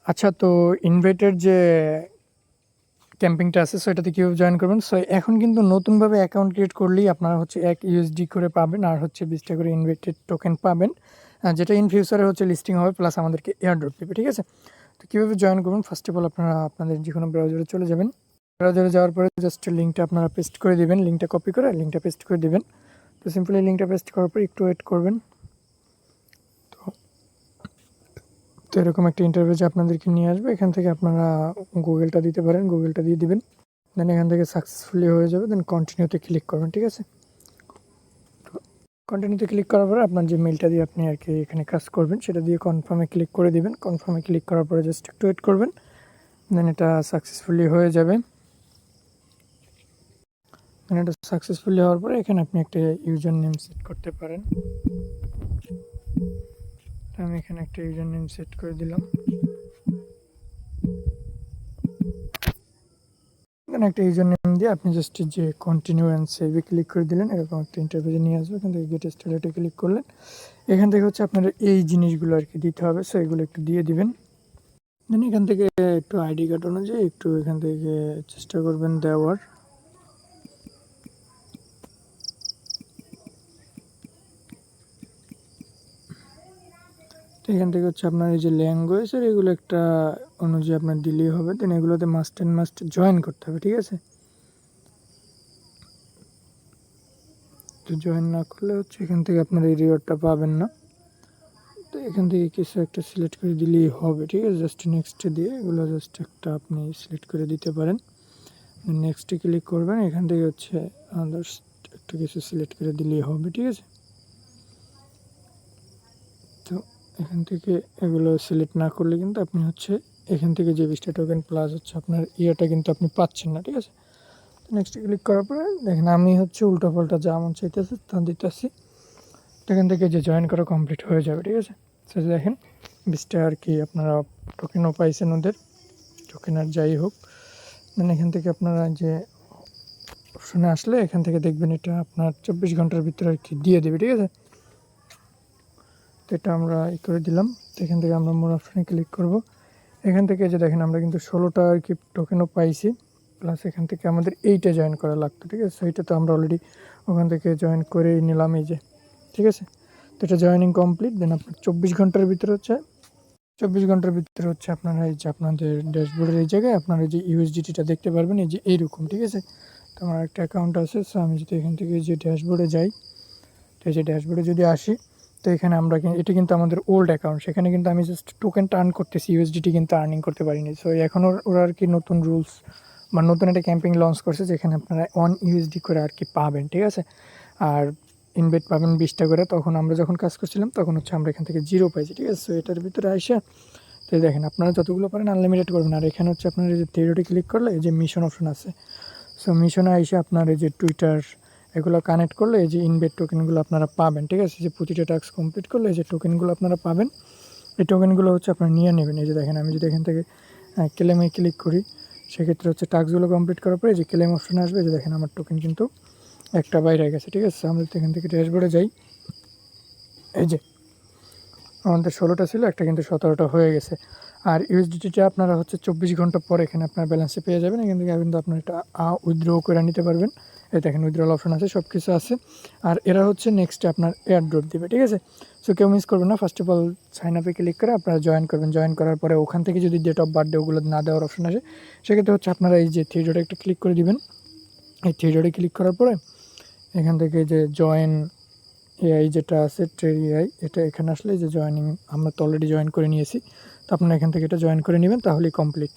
আচ্ছা, তো ইনভাইটের যে ক্যাম্পিংটা আছে, সো এটাতে কীভাবে জয়েন করবেন? সো এখন কিন্তু নতুনভাবে অ্যাকাউন্ট ক্রিয়েট করলেই আপনারা হচ্ছে 1 USD করে পাবেন, আর হচ্ছে 20 টা করে ইনভাইটেড টোকেন পাবেন, যেটা ইন ফিউচারে হচ্ছে লিস্টিং হবে, প্লাস আমাদেরকে এয়ারড্রপ দেবে, ঠিক আছে? তো কীভাবে জয়েন করবেন? ফার্স্ট অফ অল আপনারা আপনাদের যে কোনো ব্রাউজারে চলে যাবেন। ব্রাউজারে যাওয়ার পরে জাস্ট লিঙ্কটা আপনারা পেস্ট করে দিবেন, লিঙ্কটা কপি করে লিঙ্কটা পেস্ট করে দিবেন। তো সিম্পলি লিঙ্কটা পেস্ট করার পর একটু ওয়েট করবেন। তো এরকম একটা ইন্টারভিউতে আপনাদেরকে নিয়ে আসবে। এখান থেকে আপনারা গুগলটা দিতে পারেন, গুগলটা দিয়ে দিবেন। দেন এখান থেকে সাকসেসফুলি হয়ে যাবে, দেন কন্টিনিউতে ক্লিক করবেন, ঠিক আছে? কন্টিনিউতে ক্লিক করার পরে আপনার যে মেলটা দিয়ে আপনি আর কি এখানে কাজ করবেন, সেটা দিয়ে কনফার্মে ক্লিক করে দিবেন। কনফার্মে ক্লিক করার পরে জাস্ট একটু ওয়েট করবেন, দেন এটা সাকসেসফুলি হয়ে যাবে। দেন এটা সাকসেসফুলি হওয়ার পরে এখানে আপনি একটা ইউজার নেম সেট করতে পারেন। আমি এখানে একটা ইউজার নেম সেট করে দিলাম। দেন একটা ইউজার নেম দিয়ে আপনি জাস্ট যে কন্টিনিউ অ্যান্ড সেভে ক্লিক করে দিলেন, এরকম একটা ইন্টারভিউ নিয়ে আসবে। এখান থেকে গেট স্টার্টেডে ক্লিক করলেন। এখান থেকে হচ্ছে আপনার এই জিনিসগুলো আর কি দিতে হবে, সো এগুলো একটু দিয়ে দিবেন। দেন এখান থেকে একটু আইডি কার্ড অনুযায়ী একটু এখান থেকে চেষ্টা করবেন দেওয়ার। তো এখান থেকে হচ্ছে আপনার এই যে ল্যাঙ্গুয়েজ আর এগুলো একটা অনুযায়ী আপনার দিলেই হবে। দেন এগুলোতে মাস্ট অ্যান্ড মাস্ট জয়েন করতে হবে, ঠিক আছে? তো জয়েন না করলে হচ্ছে এখান থেকে আপনার এই রিওয়ার্ডটা পাবেন না। তো এখান থেকে কিছু একটা সিলেক্ট করে দিলেই হবে, ঠিক আছে? জাস্ট নেক্সটে দিয়ে এগুলো জাস্ট একটা আপনি সিলেক্ট করে দিতে পারেন। নেক্সটে ক্লিক করবেন, এখান থেকে হচ্ছে আদার্স একটা কিছু সিলেক্ট করে দিলেই হবে, ঠিক আছে? তো এখান থেকে এগুলো সিলেক্ট না করলে কিন্তু আপনি হচ্ছে এখান থেকে যে 20 টা টোকেন প্লাস হচ্ছে আপনার ইয়েটা কিন্তু আপনি পাচ্ছেন না, ঠিক আছে? নেক্সটে ক্লিক করার পরে দেখেন আমি হচ্ছে উল্টোপাল্টা যা মন চাইতেছে তা দিতেছি। এখান থেকে যে জয়েন করা কমপ্লিট হয়ে যাবে, ঠিক আছে? সে দেখেন 20 টা আর কি আপনারা টোকেনও পাইছেন, ওদের টোকেন আর যাই হোক। দেন এখান থেকে আপনারা যে অপশনে আসলে এখান থেকে দেখবেন এটা আপনার 24 ঘন্টার ভিতরে আর কি দিয়ে দেবে, ঠিক আছে? তো এটা আমরা করে দিলাম। তো এখান থেকে আমরা মোর অপশনে ক্লিক করব। এখান থেকে যে দেখেন আমরা কিন্তু 16টা আর কি টোকেনও পাইছি, প্লাস এখান থেকে আমাদের এইটা জয়েন করা লাগতো, ঠিক আছে? সেইটা তো আমরা অলরেডি ওখান থেকে জয়েন করেই নিলাম, এই যে, ঠিক আছে? তো এটা জয়েনিং কমপ্লিট। দেন আপনার 24 ঘন্টার ভিতরে হচ্ছে 24 ঘন্টার ভিতরে হচ্ছে আপনারা এই যে আপনাদের ড্যাশবোর্ডের এই জায়গায় আপনারা যে ইউএসডিটিটা দেখতে পারবেন, এই যে এইরকম, ঠিক আছে? তো আমার একটা অ্যাকাউন্ট আছে, সো আমি যদি এখান থেকে যে ড্যাশবোর্ডে যাই, তো এই যে ড্যাশবোর্ডে যদি আসি, তো এখানে আমরা এটা কিন্তু আমাদের ওল্ড অ্যাকাউন্ট, সেখানে কিন্তু আমি জাস্ট টোকেনটা আর্ন করতেছি, ইউএসডিটি কিন্তু আর্নিং করতে পারিনি। সো এখন ওরা আর কি নতুন রুলস বা নতুন একটা ক্যাম্পিং লঞ্চ করছে, যেখানে আপনারা 1 ইউএসডি করে আর কি পাবেন, ঠিক আছে? আর ইনভেট পাবেন 20 টা করে। তখন আমরা যখন কাজ করছিলাম তখন হচ্ছে আমরা এখান থেকে 0 পাইছি, ঠিক আছে? সো এটার ভিতরে আইসা তো দেখেন আপনারা যতগুলো পারেন আনলিমিটেড করবেন। আর এখানে হচ্ছে আপনার এই যে থিওরিটি ক্লিক করলে এই যে মিশন অপশন আছে, সো মিশনে আইসা আপনার এই যে টুইটার এগুলো কানেক্ট করলে এই যে ইনভেট টোকেনগুলো আপনারা পাবেন, ঠিক আছে? যে প্রতিটা টাস্ক কমপ্লিট করলে এই যে টোকেনগুলো আপনারা পাবেন, এই টোকেনগুলো হচ্ছে আপনারা নিয়ে নেবেন। এই যে দেখেন আমি যদি এখান থেকে ক্লেমে ক্লিক করি, সেক্ষেত্রে হচ্ছে টাস্কগুলো কমপ্লিট করার পরে যে ক্লেম অপশন আসবে, যে দেখেন আমার টোকেন কিন্তু একটা বাইরে গেছে, ঠিক আছে? আমরা এখান থেকে ড্যাশবোর্ডে যাই, এই যে আমাদের 16টা ছিল, একটা কিন্তু 17টা হয়ে গেছে। আর ইউএসডিটিটা আপনারা হচ্ছে 24 ঘন্টা পর এখানে আপনার ব্যালেন্সে পেয়ে যাবেন। এখান থেকে কিন্তু আপনার এটা উইথড্র করে নিতে পারবেন। এই দেখেন উইথড্রল অপশন আছে, সব কিছু আছে। আর এরা হচ্ছে নেক্সটে আপনার এয়ারড্রপ দেবে, ঠিক আছে? সো কেউ মিস করবেন না। ফার্স্ট অফ অল সাইন আপে ক্লিক করে আপনারা জয়েন করবেন। জয়েন করার পরে ওখান থেকে যদি ডেট অফ বার্থডে ওগুলো না দেওয়ার অপশন আসে, সেক্ষেত্রে হচ্ছে আপনারা এই যে থ্রি ডটে একটা ক্লিক করে দিবেন। এই থ্রি ডটে ক্লিক করার পরে এখান থেকে যে জয়েন এআই যেটা আছে, ট্রেড এআই, এটা এখানে আসলে যে জয়েনিং আমরা তো অলরেডি জয়েন করে নিয়েছি, তো আপনারা এখান থেকে এটা জয়েন করে নেবেন, তাহলেই কমপ্লিট।